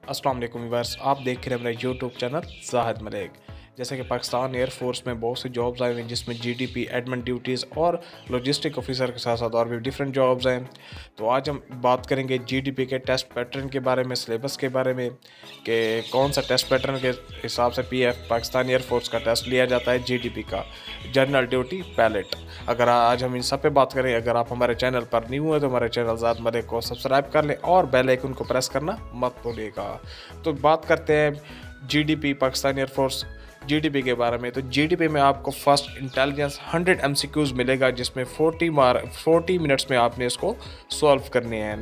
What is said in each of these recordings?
अस्सलाम वालेकुम व्यूअर्स, आप देख रहे हैं मेरा यूट्यूब चैनल जाहिद मलिक। जैसे कि पाकिस्तान एयरफोर्स में बहुत सी जॉब्स आई हुई हैं जिसमें जीडीपी, एडमिन ड्यूटीज़ और लॉजिस्टिक ऑफिसर के साथ साथ और भी डिफरेंट जॉब्स हैं। तो आज हम बात करेंगे जीडीपी के टेस्ट पैटर्न के बारे में, सिलेबस के बारे में कि कौन सा टेस्ट पैटर्न के हिसाब से पीएफ पाकिस्तान एयरफोर्स का टेस्ट लिया जाता है जीडीपी का, जनरल ड्यूटी, पैलेट। अगर आज हम इन सब पे बात करें, अगर आप हमारे चैनल पर न्यू है तो हमारे चैनल जाहिद मलिक को सब्सक्राइब कर लें और बेल आइकन को प्रेस करना मत भूलिएगा। तो बात करते हैं जीडीपी, पाकिस्तान एयरफोर्स जीडीपी के बारे में। तो जीडीपी में आपको फर्स्ट इंटेलिजेंस 100 एमसीक्यूज मिलेगा जिसमें 40 मिनट्स में आपने इसको सॉल्व करने हैं।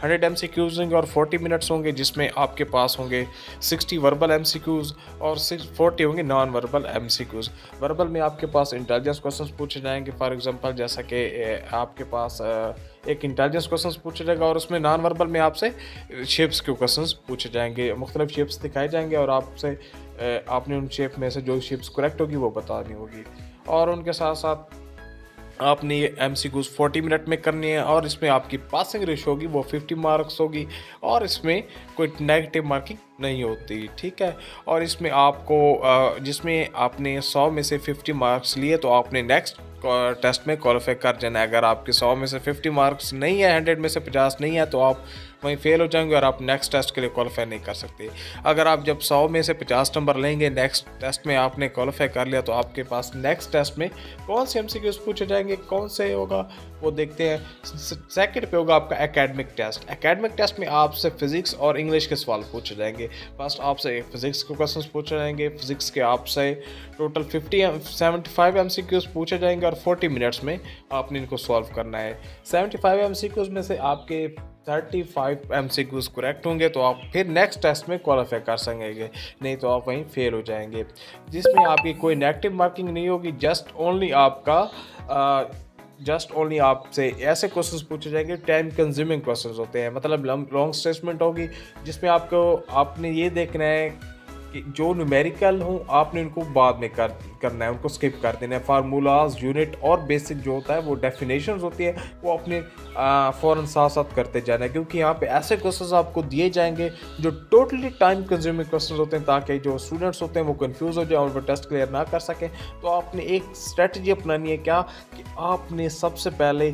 100 एमसीक्यूज होंगे और 40 मिनट्स होंगे जिसमें आपके पास होंगे 60 वर्बल एमसीक्यूज और 40 होंगे नॉन वर्बल एमसीक्यूज। वर्बल में आपके पास इंटेलिजेंस क्वेश्चंस पूछे जाएंगे, फॉर एग्जांपल जैसा कि आपके पास एक इंटेलिजेंस क्वेश्चंस पूछा जाएगा और उसमें नॉन वर्बल में आपसे शेप्स के क्वेश्चंस पूछे जाएंगे, मुख्तलिफ शेप्स दिखाए जाएंगे और आपसे आपने उन शेप में से जो शेप्स करेक्ट होगी वो बतानी होगी। और उनके साथ साथ आपने ये एमसीक्यूज 40 मिनट में करनी है और इसमें आपकी पासिंग रेशो होगी वो 50 मार्क्स होगी और इसमें कोई नेगेटिव मार्किंग नहीं होती, ठीक है। और इसमें आपको जिसमें आपने 100 में से 50 मार्क्स लिए तो आपने नेक्स्ट टेस्ट में क्वालिफाई कर जाना है। अगर आपके 100 में से 50 मार्क्स नहीं है, 100 में से 50 नहीं है तो आप वहीं फेल हो जाएंगे और आप नेक्स्ट टेस्ट के लिए क्वालिफाई नहीं कर सकते। अगर आप जब 100 में से 50 नंबर लेंगे, नेक्स्ट टेस्ट में आपने क्वालिफाई कर लिया तो आपके पास नेक्स्ट टेस्ट में कौन से एमसीक्यूज पूछे जाएंगे, कौन से होगा वो देखते हैं। सेकंड पे होगा आपका एकेडमिक टेस्ट। एकेडमिक टेस्ट में आपसे फिजिक्स और इंग्लिश के सवाल पूछे जाएंगे। फर्स्ट आपसे फिजिक्स के क्वेश्चंस पूछे जाएंगे। फिजिक्स के आपसे टोटल 75 एमसीक्यूज पूछे जाएंगे और 40 मिनट्स में आपने इनको सॉल्व करना है। 75 एमसीक्यूज में से आपके 35 एमसीक्यूज करेक्ट होंगे तो आप फिर नेक्स्ट टेस्ट में क्वालिफाई कर सकेंगे, नहीं तो आप वहीं फेल हो जाएंगे। जिसमें आपकी कोई नेगेटिव मार्किंग नहीं होगी, जस्ट ओनली आपसे ऐसे क्वेश्चंस पूछे जाएंगे, टाइम कंज्यूमिंग क्वेश्चंस होते हैं, मतलब लॉन्ग स्टेटमेंट होगी जिसमें आपने ये देखना है कि जो न्यूमेरिकल हो आपने उनको बाद में करना है, उनको स्किप कर देना है। फार्मूलाज, यूनिट और बेसिक जो होता है वो डेफिनेशंस होती है वो अपने फ़ौरन साथ साथ करते जाना है, क्योंकि यहाँ पे ऐसे क्वेश्चंस आपको दिए जाएंगे जो टोटली टाइम कंज्यूमिंग क्वेश्चंस होते हैं ताकि जो स्टूडेंट्स होते हैं वो कंफ्यूज हो जाए और वो टेस्ट क्लियर ना कर सकें। तो आपने एक स्ट्रेटजी अपनानी है, क्या कि आपने सबसे पहले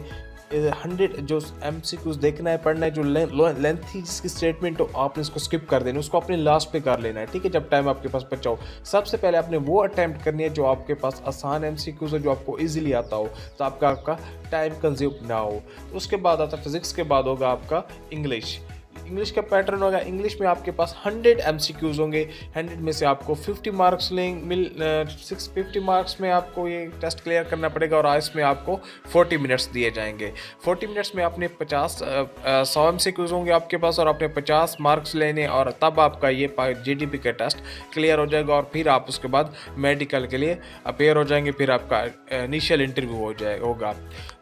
100 जो एमसीक्यूज देखना है, पढ़ना है, जो लेंथी जिसकी स्टेटमेंट हो आपने इसको स्किप कर देना, उसको अपने लास्ट पे कर लेना है, ठीक है, जब टाइम आपके पास बचा हो। सबसे पहले आपने वो अटैम्प्ट करनी है जो आपके पास आसान एमसीक्यूज है, जो आपको इजीली आता हो, तो आपका टाइम कंज्यूम ना हो। उसके बाद आता है फिजिक्स के बाद होगा आपका इंग्लिश का पैटर्न होगा। इंग्लिश में आपके पास 100 एमसीक्यूज होंगे। 100 में से आपको 50 मार्क्स 650 मार्क्स में आपको ये टेस्ट क्लियर करना पड़ेगा और इसमें आपको 40 मिनट्स दिए जाएंगे। 40 मिनट्स में आपने 100 एमसीक्यूज होंगे आपके पास और आपने 50 मार्क्स लेने और तब आपका ये जीडीपी का टेस्ट क्लियर हो जाएगा और फिर आप उसके बाद मेडिकल के लिए अपेयर हो जाएंगे, फिर आपका इनिशियल इंटरव्यू होगा।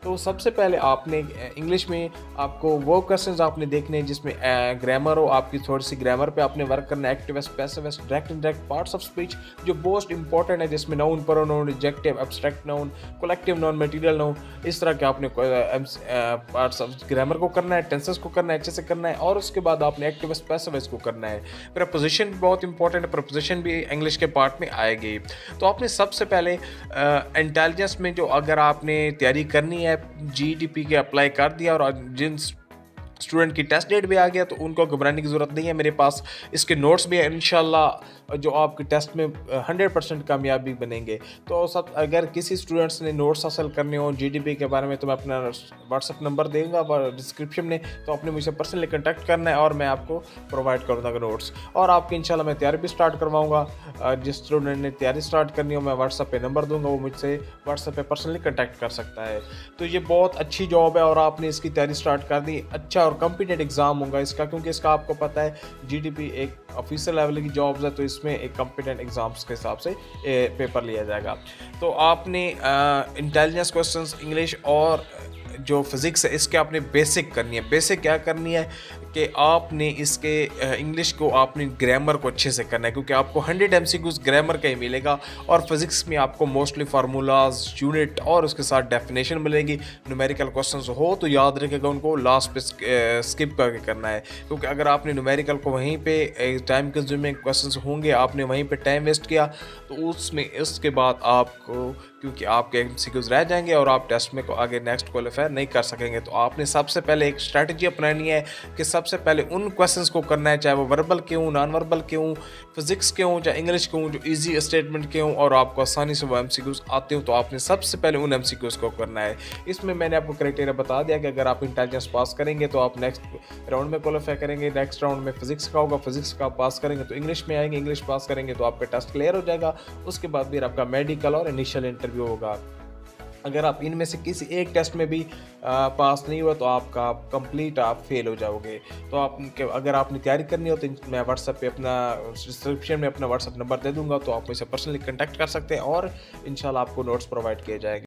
तो सबसे पहले आपने इंग्लिश में आपको वो क्वेश्चंस आपने देखने हैं जिसमें ग्रामर हो, आपकी थोड़ी सी ग्रामर पे आपने वर्क करना है। Active, passive, direct, indirect parts of speech जो मोस्ट इंपॉर्टेंट है, जिसमें noun, pronoun, adjective, abstract noun, collective noun, material noun, इस तरह के आपने पार्ट्स ऑफ ग्रामर को करना है, टेंसेस को करना है, अच्छे से करना है। और उसके बाद आपने एक्टिव, पैसिव को करना है। प्रपोजिशन बहुत इंपॉर्टेंट है, प्रपोजिशन भी इंग्लिश के पार्ट में आएगी। तो आपने सबसे पहले इंटेलिजेंस में जो अगर आपने तैयारी करनी है जीडीपी के अप्लाई कर दिया और जिन स्टूडेंट की टेस्ट डेट भी आ गया तो उनको घबराने की ज़रूरत नहीं है। मेरे पास इसके नोट्स भी हैं, इंशाल्लाह जो आपके टेस्ट में 100% कामयाबी बनेंगे। तो सब अगर किसी स्टूडेंट्स ने नोट्स हासिल करने हो जीडीपी के बारे में तो मैं अपना व्हाट्सअप नंबर दूंगा डिस्क्रिप्शन में, तो आपने मुझसे पर्सनली कॉन्टैक्ट करना है और मैं आपको प्रोवाइड करूँगा नोट्स। और आपकी इंशाल्लाह मैं तैयारी भी स्टार्ट करवाऊँगा। जिस स्टूडेंट ने तैयारी स्टार्ट करनी हो मैं व्हाट्सअप पे नंबर दूँगा, वो मुझसे व्हाट्सअप पे पर्सनली कॉन्टैक्ट कर सकता है। तो ये बहुत अच्छी जॉब है और आपने इसकी तैयारी स्टार्ट कर दी। अच्छा और कॉम्पिटेंट एग्ज़ाम होगा इसका, क्योंकि इसका आपको पता है जीडीपी एक ऑफिशियल लेवल की जॉब्स है, तो इसमें एक कॉम्पिटेंट एग्जाम्स के हिसाब से पेपर लिया जाएगा। तो आपने इंटेलिजेंस क्वेश्चंस इंग्लिश और जो फिज़िक्स है इसके आपने बेसिक करनी है। बेसिक क्या करनी है कि आपने इसके इंग्लिश को आपने ग्रामर को अच्छे से करना है, क्योंकि आपको 100 एमसीक्यूज ग्रामर का ही मिलेगा और फिजिक्स में आपको मोस्टली फार्मूलाज, यूनिट और उसके साथ डेफिनेशन मिलेगी। न्यूमेरिकल क्वेश्चंस हो तो याद रखेगा उनको लास्ट पे स्किप करके करना है, क्योंकि अगर आपने न्यूमेरिकल को वहीं पे टाइम कंज्यूमिंग क्वेश्चंस होंगे, आपने वहीं पे टाइम वेस्ट किया तो उसमें उसके बाद आपको, क्योंकि आपके एमसीक्यूज रह जाएंगे और आप टेस्ट में को आगे नेक्स्ट क्वालिफाई नहीं कर सकेंगे। तो आपने सबसे पहले एक स्ट्रैटेजी अपनानी है कि सबसे पहले उन क्वेश्चंस को करना है, चाहे वो वर्बल के हों, नॉन वर्बल के हों, फिजिक्स के हों, चाहे इंग्लिश के हों, जो इजी स्टेटमेंट के हों और आपको आसानी से वो एमसीक्यूज आते हो, तो आपने सबसे पहले उन एमसीक्यूज को करना है। इसमें मैंने आपको क्राइटेरिया बता दिया कि अगर आप इंटेलिजेंस पास करेंगे तो आप नेक्स्ट राउंड में क्वालिफाई करेंगे, नेक्स्ट राउंड में फिजिक्स का होगा, फिजिक्स का पास करेंगे तो इंग्लिश में आएंगे, इंग्लिश पास करेंगे तो आपका टेस्ट क्लियर हो जाएगा। उसके बाद फिर आपका मेडिकल और इनिशियल इंटरव्यू होगा। अगर आप इनमें से किसी एक टेस्ट में भी पास नहीं हुआ तो आपका कंप्लीट आप फेल हो जाओगे। तो आप अगर आपने तैयारी करनी हो तो मैं व्हाट्सएप पे अपना डिस्क्रिप्शन में अपना व्हाट्सएप नंबर दे दूंगा, तो आप मुझसे पर्सनली कांटेक्ट कर सकते हैं और इंशाल्लाह आपको नोट्स प्रोवाइड किए जाएंगे।